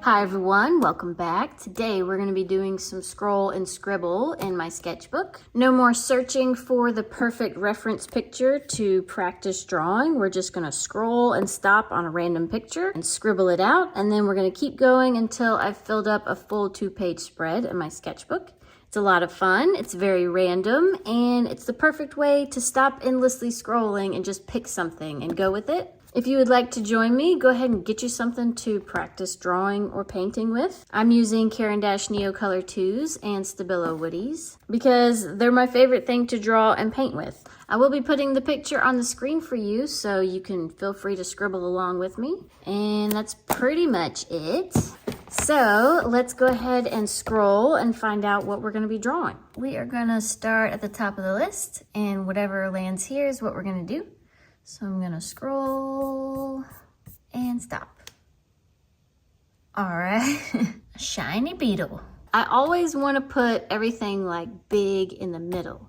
Hi everyone, welcome back. Today we're going to be doing some scroll and scribble in my sketchbook. No more searching for the perfect reference picture to practice drawing. We're just going to scroll and stop on a random picture and scribble it out, and then we're going to keep going until I've filled up a full 2-page spread in my sketchbook. It's a lot of fun, it's very random, and it's the perfect way to stop endlessly scrolling and just pick something and go with it. If you would like to join me, go ahead and get you something to practice drawing or painting with. I'm using Caran Neocolor IIs and Stabilo Woodys because they're my favorite thing to draw and paint with. I will be putting the picture on the screen for you, so you can feel free to scribble along with me. And that's pretty much it. So let's go ahead and scroll and find out what we're going to be drawing. We are going to start at the top of the list, and whatever lands here is what we're going to do. So I'm gonna scroll and stop. All right, a shiny beetle. I always wanna put everything like big in the middle,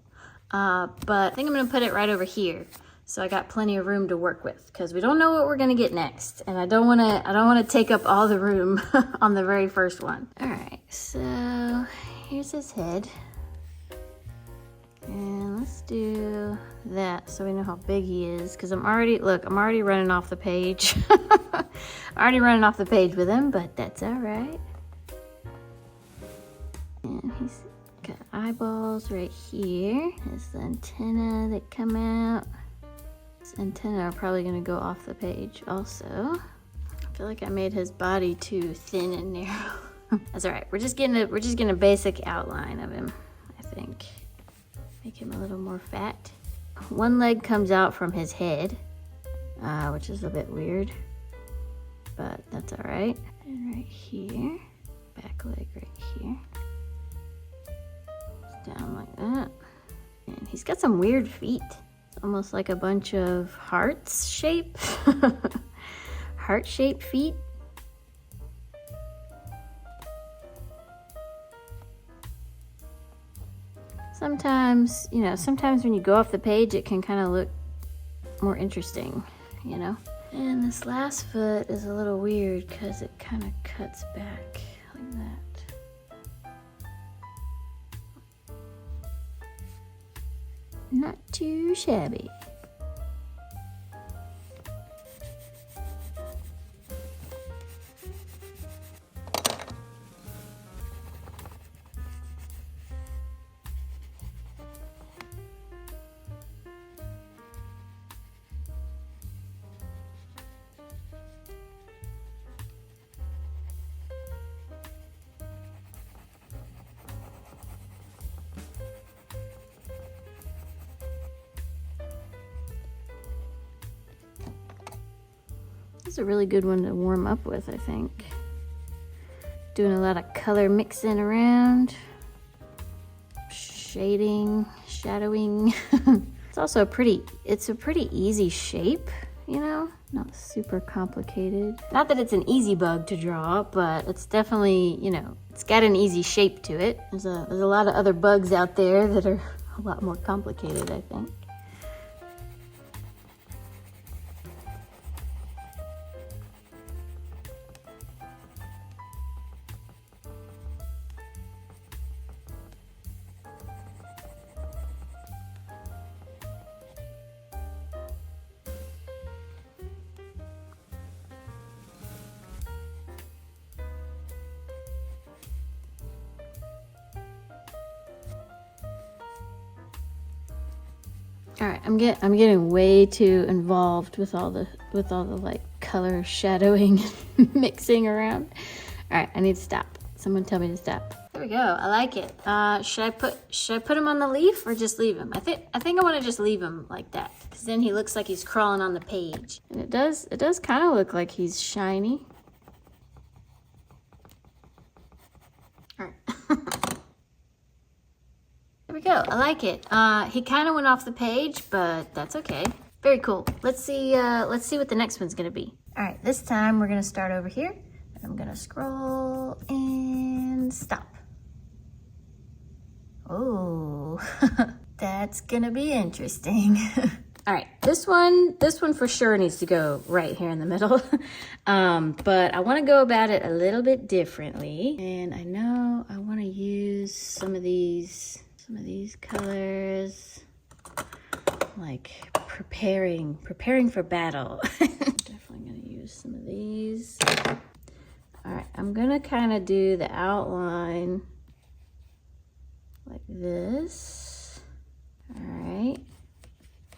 but I think I'm gonna put it right over here. So I got plenty of room to work with because we don't know what we're gonna get next. And I don't wanna take up all the room on the very first one. All right, so here's his head. And let's do that so we know how big he is, because I'm already running off the page. Already running off the page with him, but that's all right. And he's got eyeballs right here. There's the antenna that come out. This antenna are probably gonna go off the page also. I feel like I made his body too thin and narrow. That's all right. We're just getting a basic outline of him, I think. Make him a little more fat. One leg comes out from his head, which is a bit weird, but that's all right. And right here, back leg right here. It's down like that. And he's got some weird feet. It's almost like a bunch of hearts shape. Heart-shaped feet. Sometimes, sometimes when you go off the page, it can kind of look more interesting, And this last foot is a little weird because it kind of cuts back like that. Not too shabby. This is a really good one to warm up with, I think. Doing a lot of color mixing around, shading, shadowing. It's also a pretty easy shape, not super complicated. Not that it's an easy bug to draw, but it's definitely, it's got an easy shape to it. There's a lot of other bugs out there that are a lot more complicated, I think. All right, I'm getting way too involved with all the like color shadowing and mixing around. All right, I need to stop. Someone tell me to stop. There we go. I like it. Should I put him on the leaf or just leave him? I think I want to just leave him like that, because then he looks like he's crawling on the page. And it does kind of look like he's shiny. All right. There we go. I like it. He kind of went off the page, but that's okay. Very cool. Let's see what the next one's gonna be. All right, this time we're gonna start over here. I'm gonna scroll and stop. Oh, that's gonna be interesting. All right, this one for sure needs to go right here in the middle. But I want to go about it a little bit differently. And I know I want to use some of these colors, like preparing for battle. Definitely gonna use some of these. All right, I'm gonna kind of do the outline like this. All right.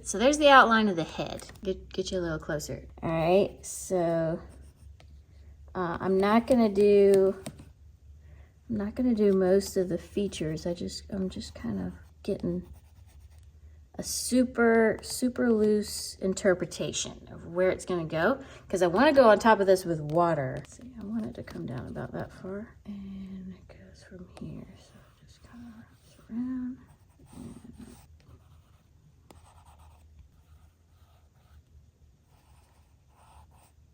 So there's the outline of the head. Get you a little closer. All right, so I'm not gonna do most of the features. I'm just kind of getting a super loose interpretation of where it's gonna go, because I want to go on top of this with water. Let's see, I want it to come down about that far, and it goes from here. So just kind of wraps around.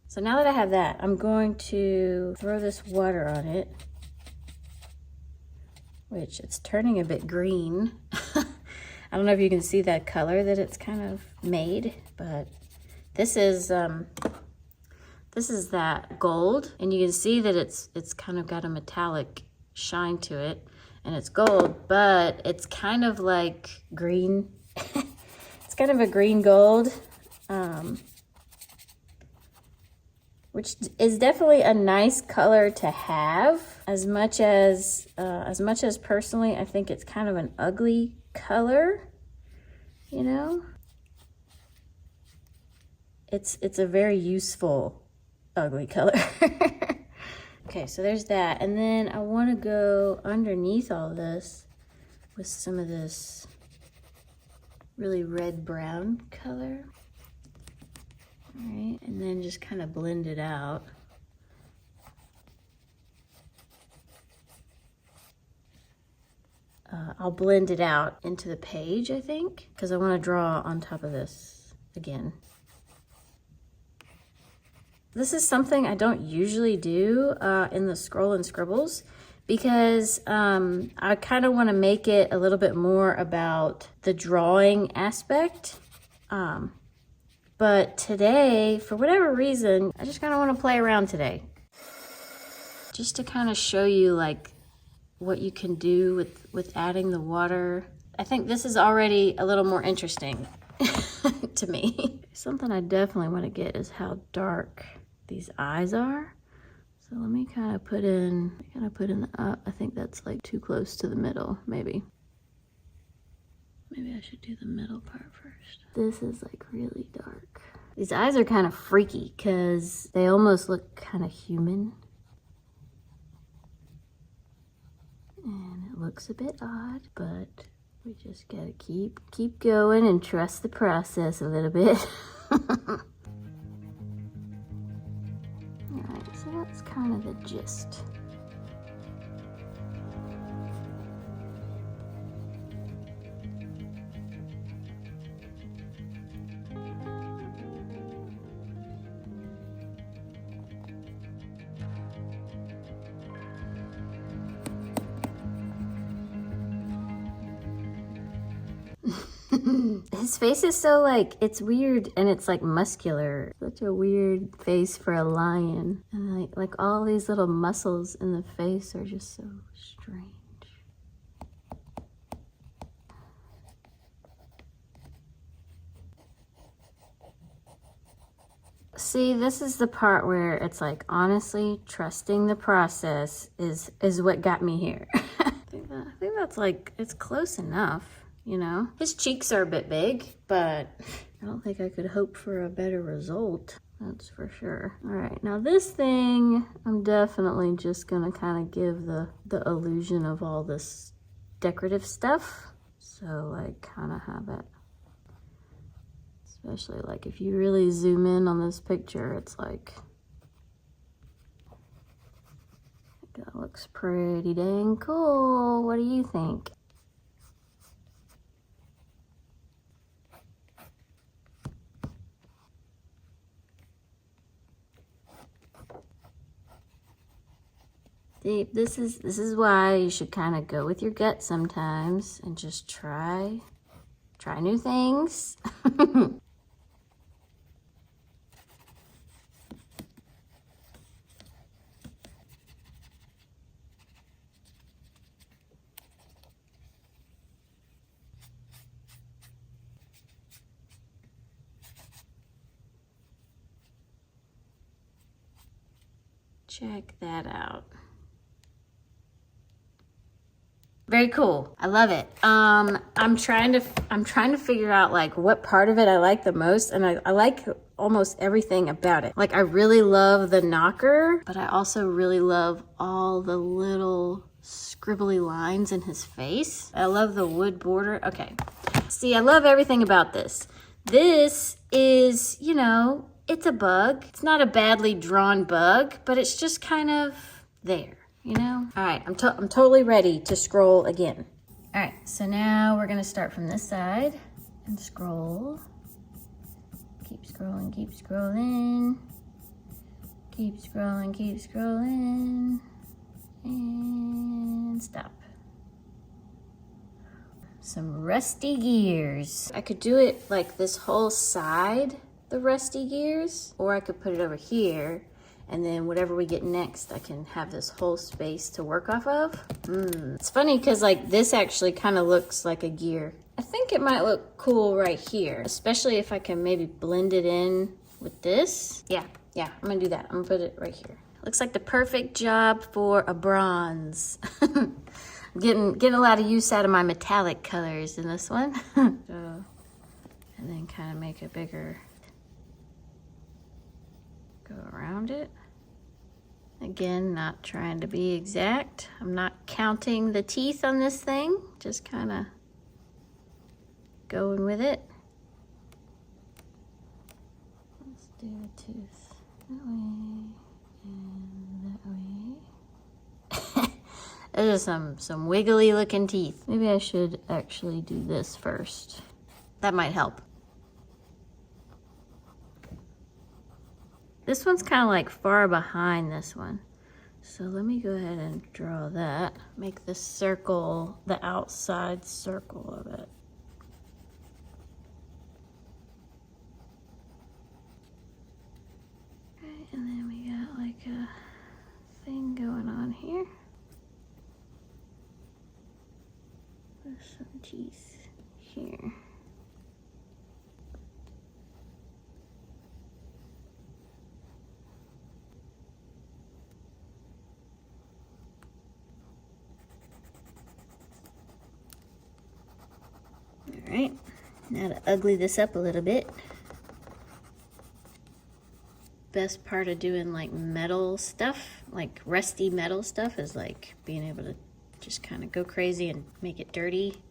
So now that I have that, I'm going to throw this water on it, which it's turning a bit green. I don't know if you can see that color that it's kind of made, but this is that gold, and you can see that it's kind of got a metallic shine to it, and it's gold, but it's kind of like green. It's kind of a green gold. Which is definitely a nice color to have. As much as personally, I think it's kind of an ugly color, you know? It's a very useful ugly color. Okay, so there's that. And then I want to go underneath all this with some of this really red-brown color. All right, and then just kind of blend it out. I'll blend it out into the page, I think, because I want to draw on top of this again. This is something I don't usually do in the Scroll and Scribbles, because I kind of want to make it a little bit more about the drawing aspect. But today, for whatever reason, I just kind of want to play around today. Just to kind of show you like what you can do with adding the water. I think this is already a little more interesting to me. Something I definitely want to get is how dark these eyes are. So let me kind of put in the, I think that's like too close to the middle, maybe. Maybe I should do the middle part first. This is like really dark. These eyes are kind of freaky because they almost look kind of human. And it looks a bit odd, but we just gotta keep going and trust the process a little bit. Alright, so that's kind of the gist. His face is so like, it's weird and it's like muscular. Such a weird face for a lion. And like all these little muscles in the face are just so strange. See, this is the part where it's like, honestly, trusting the process is what got me here. I think that's like, it's close enough. You know, his cheeks are a bit big, but I don't think I could hope for a better result. That's for sure. All right, now this thing, I'm definitely just gonna kind of give the illusion of all this decorative stuff. So like kind of have it, especially like if you really zoom in on this picture, it's like, that looks pretty dang cool. What do you think? This is why you should kind of go with your gut sometimes and just try new things. Check that out. Very cool. I love it. I'm trying to figure out like what part of it I like the most, and I like almost everything about it. Like I really love the knocker, but I also really love all the little scribbly lines in his face. I love the wood border. Okay. See, I love everything about this. This is, you know, it's a bug. It's not a badly drawn bug, but it's just kind of there, you know? All right, I'm totally ready to scroll again. All right, so now we're gonna start from this side and scroll. Keep scrolling, keep scrolling. Keep scrolling, keep scrolling. And stop. Some rusty gears. I could do it like this whole side, the rusty gears, or I could put it over here, and then whatever we get next, I can have this whole space to work off of. It's funny because like this actually kind of looks like a gear. I think it might look cool right here, especially if I can maybe blend it in with this. Yeah, I'm gonna do that. I'm gonna put it right here. Looks like the perfect job for a bronze. Getting a lot of use out of my metallic colors in this one. And then kind of make a bigger, go around it. Again, not trying to be exact. I'm not counting the teeth on this thing, just kind of going with it. Let's do a tooth that way and that way. Those are some wiggly looking teeth. Maybe I should actually do this first. That might help. This one's kind of like far behind this one. So let me go ahead and draw that. Make the circle, the outside circle of it. Okay, and then we got like a thing going on here. With some teeth here. All right, now to ugly this up a little bit. Best part of doing like metal stuff, like rusty metal stuff, is like being able to just kind of go crazy and make it dirty.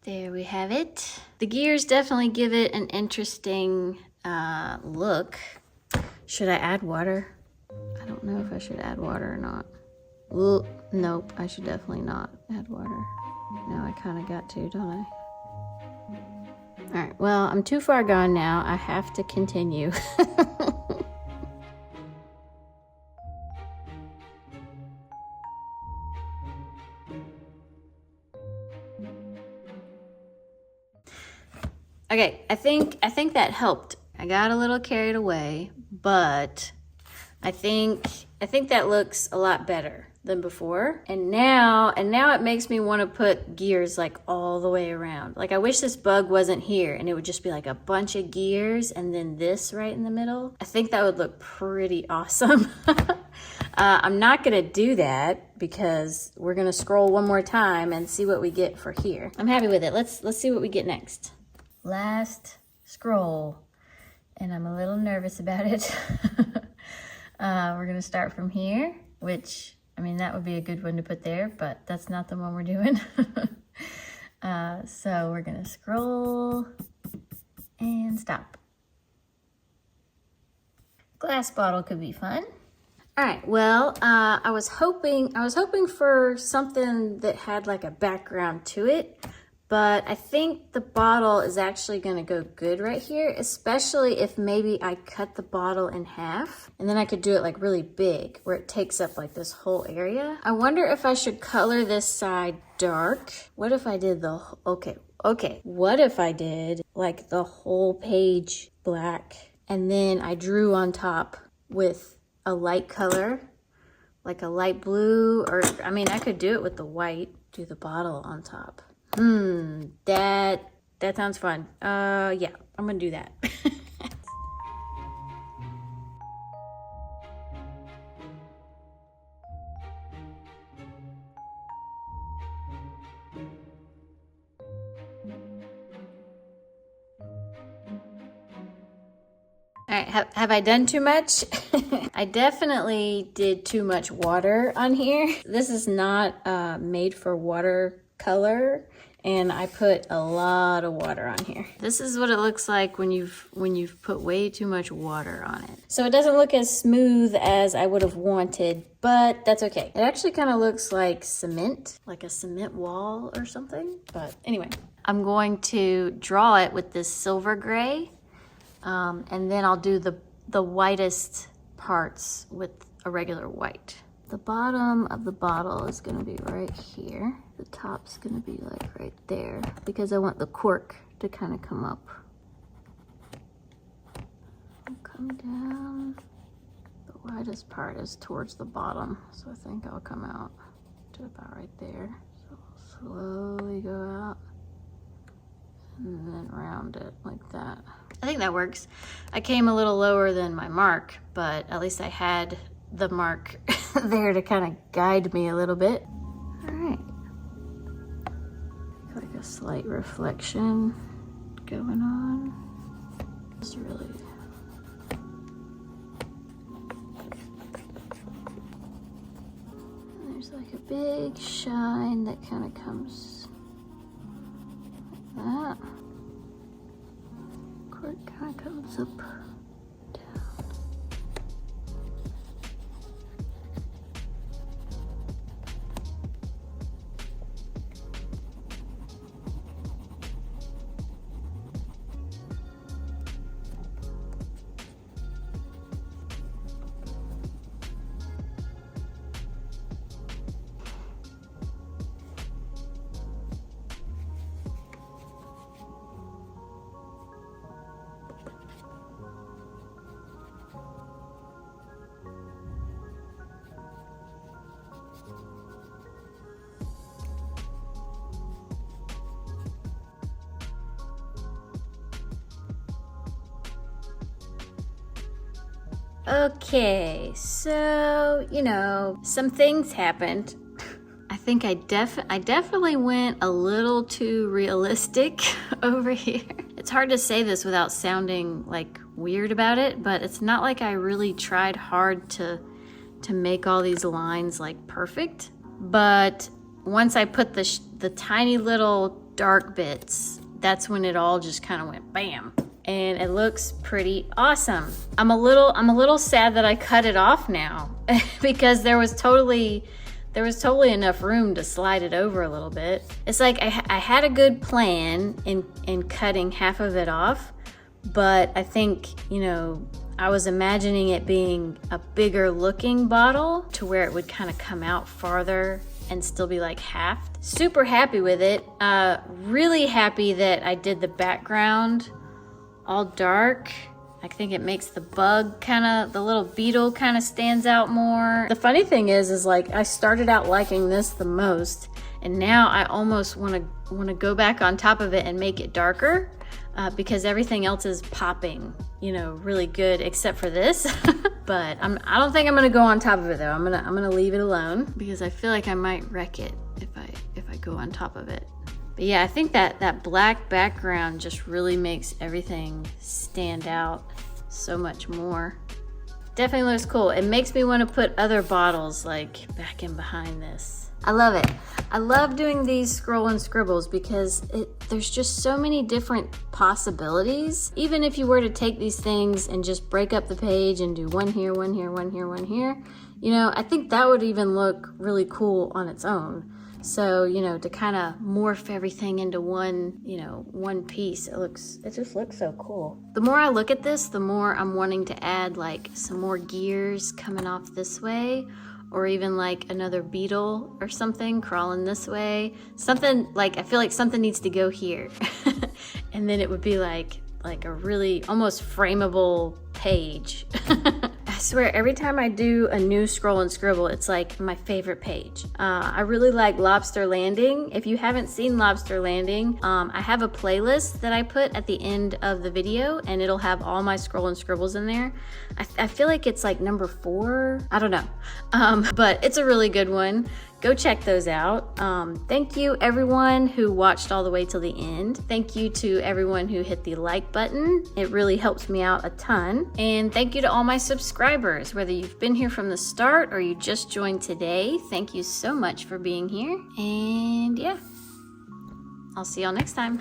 There we have it. The gears definitely give it an interesting look. Should I add water? I don't know if I should add water or not. Well, nope, I should definitely not add water. Now I kind of got to, don't I? All right, well, I'm too far gone now. I have to continue. Okay, I think that helped. I got a little carried away, but I think that looks a lot better than before. And now it makes me want to put gears like all the way around. Like I wish this bug wasn't here and it would just be like a bunch of gears and then this right in the middle. I think that would look pretty awesome. I'm not gonna do that because we're gonna scroll one more time and see what we get for here. I'm happy with it. Let's see what we get next. Last scroll, and I'm a little nervous about it. We're gonna start from here, which, I mean, that would be a good one to put there, but that's not the one we're doing. So we're gonna scroll and stop. Glass bottle could be fun. All right, well, I was hoping for something that had like a background to it, but I think the bottle is actually gonna go good right here, especially if maybe I cut the bottle in half and then I could do it like really big where it takes up like this whole area. I wonder if I should color this side dark. What if I did okay, what if I did like the whole page black and then I drew on top with a light color, like a light blue, or I mean, I could do it with the white, do the bottle on top. That sounds fun. Yeah, I'm gonna do that. All right, have I done too much? I definitely did too much water on here. This is not made for watercolor, and I put a lot of water on here. This is what it looks like when you've put way too much water on it. So it doesn't look as smooth as I would have wanted, but that's okay. It actually kind of looks like cement, like a cement wall or something. But anyway, I'm going to draw it with this silver gray. And then I'll do the whitest parts with a regular white. The bottom of the bottle is gonna be right here. The top's gonna be like right there because I want the cork to kind of come up. I'll come down. The widest part is towards the bottom, so I think I'll come out to about right there. So I'll slowly go out and then round it like that. I think that works. I came a little lower than my mark, but at least I had the mark there to kind of guide me a little bit. All right. Like a slight reflection going on. Just really. And there's like a big shine that kind of comes like that. It kind of comes up, down. Okay, so, you know, some things happened. I think I definitely went a little too realistic over here. It's hard to say this without sounding like weird about it, but it's not like I really tried hard to make all these lines like perfect. But once I put the tiny little dark bits, that's when it all just kind of went bam. And it looks pretty awesome. I'm a little sad that I cut it off now because there was totally enough room to slide it over a little bit. It's like I had a good plan in cutting half of it off, but I think, you know, I was imagining it being a bigger looking bottle to where it would kind of come out farther and still be like half. Super happy with it. Really happy that I did the background all dark. I think it makes the bug the little beetle kind of stands out more. The funny thing is like I started out liking this the most, and now I almost want to go back on top of it and make it darker because everything else is popping, you know, really good except for this. But I don't think I'm gonna go on top of it though. I'm gonna leave it alone because I feel like I might wreck it if I go on top of it. But yeah, I think that black background just really makes everything stand out so much more. Definitely looks cool. It makes me want to put other bottles like back in behind this. I love it. I love doing these scroll and scribbles because there's just so many different possibilities. Even if you were to take these things and just break up the page and do one here, one here, one here, one here, you know, I think that would even look really cool on its own. So, you know, to kind of morph everything into one, you know, one piece, it just looks so cool. The more I look at this, the more I'm wanting to add like some more gears coming off this way, or even like another beetle or something crawling this way. Something like, I feel like something needs to go here. And then it would be like a really almost frameable page. I swear, every time I do a new scroll and scribble, it's like my favorite page. I really like Lobster Landing. If you haven't seen Lobster Landing, I have a playlist that I put at the end of the video, and it'll have all my scroll and scribbles in there. I feel like it's like number 4. I don't know. But it's a really good one. Go check those out. Thank you everyone who watched all the way till the end. Thank you to everyone who hit the like button. It really helps me out a ton. And thank you to all my subscribers, whether you've been here from the start or you just joined today. Thank you so much for being here. And yeah, I'll see y'all next time.